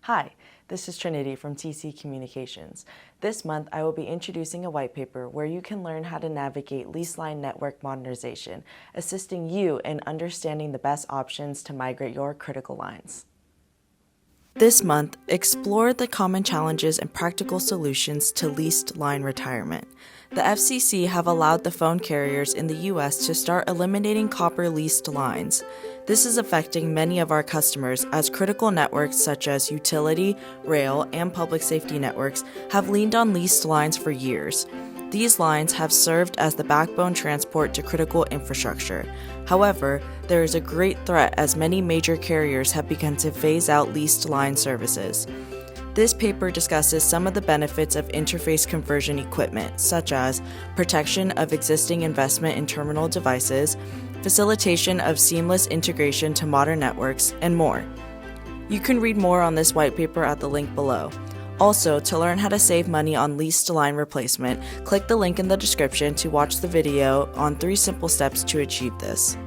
Hi, this is Trinity from TC Communications. This month, I will be introducing a white paper where you can learn how to navigate leased line network modernization, assisting you in understanding the best options to migrate your critical lines. This month, explore the common challenges and practical solutions to leased line retirement. The FCC have allowed the phone carriers in the U.S. to start eliminating copper leased lines. This is affecting many of our customers as critical networks such as utility, rail, and public safety networks have leaned on leased lines for years. These lines have served as the backbone transport to critical infrastructure. However, there is a great threat as many major carriers have begun to phase out leased line services. This paper discusses some of the benefits of interface conversion equipment, such as protection of existing investment in terminal devices, facilitation of seamless integration to modern networks, and more. You can read more on this white paper at the link below. Also, to learn how to save money on leased line replacement, click the link in the description to watch the video on 3 simple steps to achieve this.